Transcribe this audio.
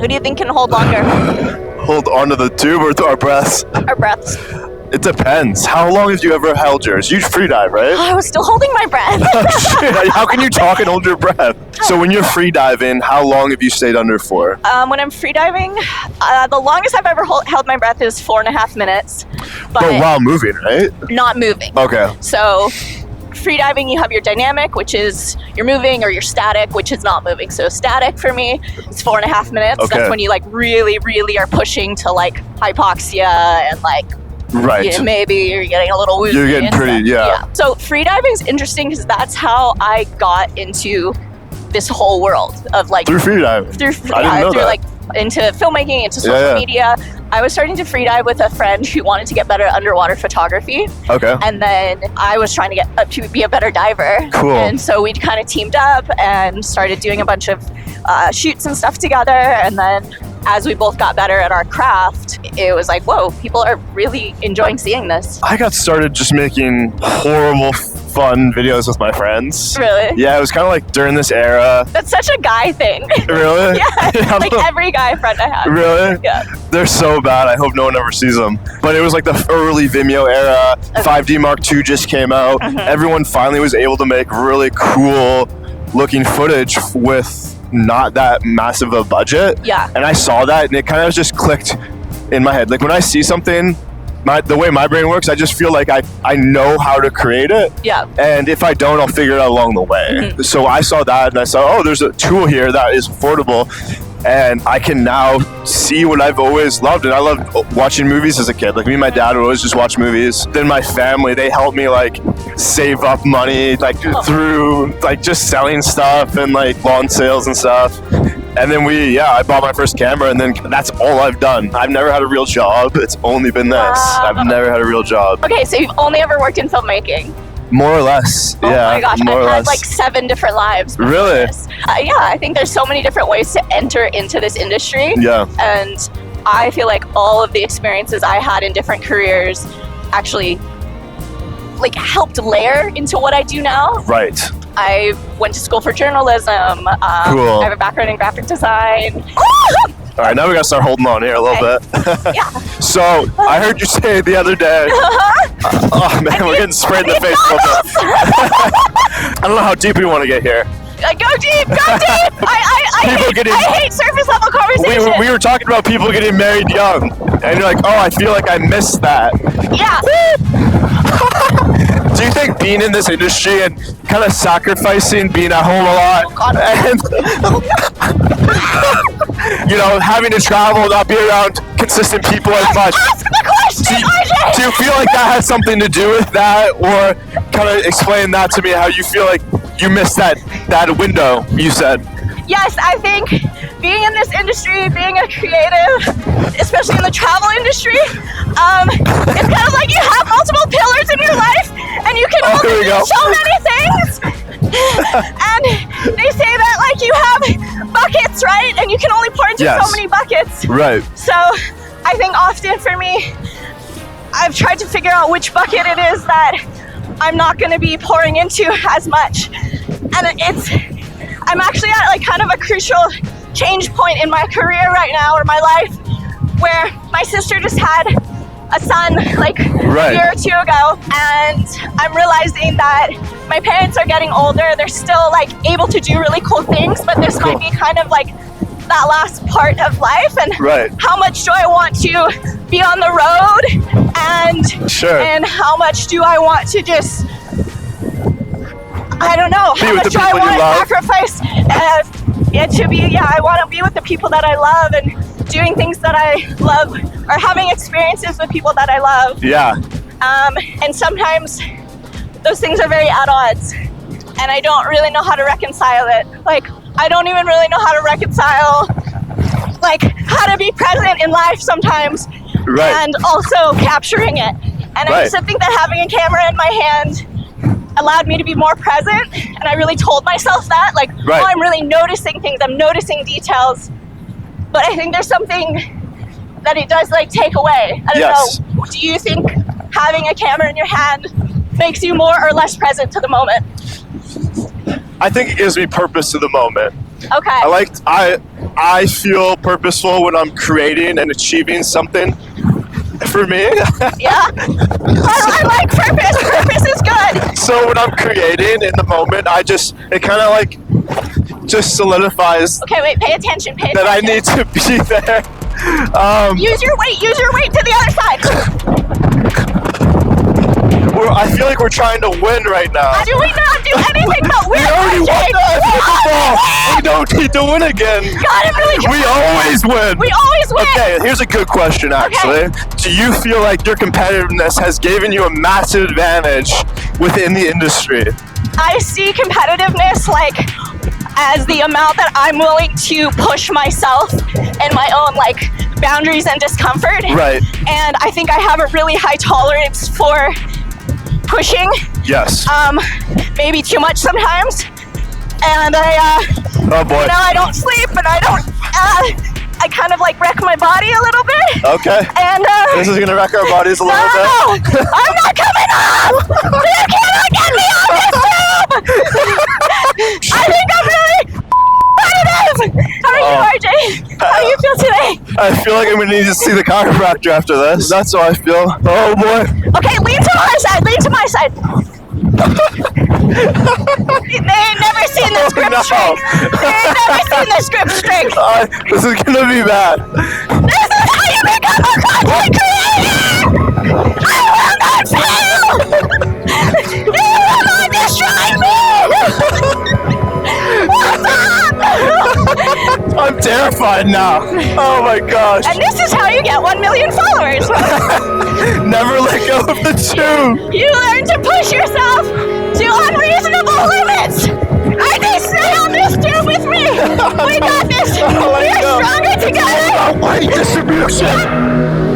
Who do you think can hold longer? Hold onto the tube or our breaths? Our breaths. It depends. How long have you ever held yours? You freedive, right? I was still holding my breath. Oh, shit. How can you talk and hold your breath? So when you're freediving, how long have you stayed under for? When I'm freediving, the longest I've ever held my breath is 4.5 minutes. But while moving, right? Not moving. Okay. So freediving, you have your dynamic, which is you're moving, or your static, which is not moving. So static for me is 4.5 minutes. Okay. That's when you like really, really are pushing to like hypoxia and like right. Maybe you're getting a little woozy. You're getting pretty, yeah. So freediving is interesting because that's how I got into this whole world of like through freediving. I didn't know that. Like into filmmaking, into social media. I was starting to freedive with a friend who wanted to get better at underwater photography. Okay. And then I was trying to get to be a better diver. Cool. And so we kind of teamed up and started doing a bunch of shoots and stuff together. And then as we both got better at our craft, it was like, whoa, people are really enjoying seeing this. I got started just making horrible, fun videos with my friends. Really? Yeah, it was kind of like during this era. That's such a guy thing. Really? Yeah, like every guy friend I have. Really? Yeah. They're so bad. I hope no one ever sees them. But it was like the early Vimeo era. Okay. 5D Mark II just came out. Mm-hmm. Everyone finally was able to make really cool looking footage with not that massive a budget. Yeah. And I saw that and it kind of just clicked in my head. Like when I see something, the way my brain works, I just feel like I know how to create it. Yeah. And if I don't, I'll figure it out along the way. Mm-hmm. So I saw that and I saw, oh, there's a tool here that is affordable. And I can now see what I've always loved. And I loved watching movies as a kid. Like me and my dad would always just watch movies. Then my family, they helped me like save up money, like through like just selling stuff and like lawn sales and stuff. And then I bought my first camera and then that's all I've done. I've never had a real job. It's only been this. Wow. I've never had a real job. Okay, so you've only ever worked in filmmaking? More or less, oh yeah. Oh my gosh, I've had like 7 different lives. Really? Yeah, I think there's so many different ways to enter into this industry. Yeah. And I feel like all of the experiences I had in different careers actually like helped layer into what I do now. Right. I went to school for journalism. Cool. I have a background in graphic design. All right, now we gotta start holding on here a little bit. Yeah. So I heard you say the other day. Oh man, we're getting sprayed in the face a little bit. I don't know how deep we want to get here. Go deep, go deep. I hate surface level conversations. We were talking about people getting married young, and you're like, oh, I feel like I missed that. Yeah. Do you think being in this industry and kind of sacrificing being at home a lot, and you know, having to travel, not be around consistent people as much? Ask the question, do you feel like that has something to do with that, or kind of explain that to me? How you feel like you missed that window you said? Yes, I think being in this industry, being a creative, especially in the travel industry, it's kind of like you have multiple pillars in your life and you can only do so many things. And they say that like you have buckets, right? And you can only pour into so many buckets. Right. So I think often for me, I've tried to figure out which bucket it is that I'm not going to be pouring into as much. And I'm actually at like kind of a crucial change point in my career right now, or my life, where my sister just had a son like a year or 2 ago, and I'm realizing that my parents are getting older. They're still like able to do really cool things, but this might be kind of like that last part of life, and how much do I want to be on the road, and how much do I want to just, I don't know, how much do I want to sacrifice I want to be with the people that I love and doing things that I love, or having experiences with people that I love. Yeah. And sometimes those things are very at odds, and I don't really know how to reconcile it. Like, I don't even really know how to reconcile, like, how to be present in life sometimes, and also capturing it. And I used to think that having a camera in my hand allowed me to be more present, and I really told myself that, like, oh, I'm really noticing things, I'm noticing details, but I think there's something that it does, like, take away. I don't know, do you think having a camera in your hand makes you more or less present to the moment? I think it gives me purpose to the moment. Okay. I feel purposeful when I'm creating and achieving something for me. Yeah. I like purpose. Purpose is good. So when I'm creating in the moment, it kind of like just solidifies Okay, wait, pay attention. that I need to be there. Use your weight to the other side. I feel like we're trying to win right now. Do we not do anything but win? We already won that football. We don't need to win again. God, I'm really trying. We always win. We always win. Okay, here's a good question, actually. Do you feel like your competitiveness has given you a massive advantage within the industry? I see competitiveness like as the amount that I'm willing to push myself and my own like boundaries and discomfort. Right. And I think I have a really high tolerance for pushing. Yes. Maybe too much sometimes. And Oh boy. I don't sleep and I don't, I kind of like wreck my body a little bit. Okay. And This is gonna wreck our bodies a little bit. no, I'm not coming off. You cannot get me off this tube. I think I'm really competitive. How are you, RJ? How do you feel today? I feel like I'm gonna need to see the chiropractor after this. That's how I feel. Oh boy. Okay, lean to my side. Lean to my side. They ain't never seen this grip no. strength. They ain't never seen this grip strength. This is gonna be bad. This is how you become a content creator. I will not fail. You will not destroy me. What's up? I'm terrified now. Oh my gosh. And this is how you get 1 million followers. Never let go of the tube. You learn to push yourself to unreasonable limits. I think stay on this tube with me. We got this. We are stronger together. Weight distribution.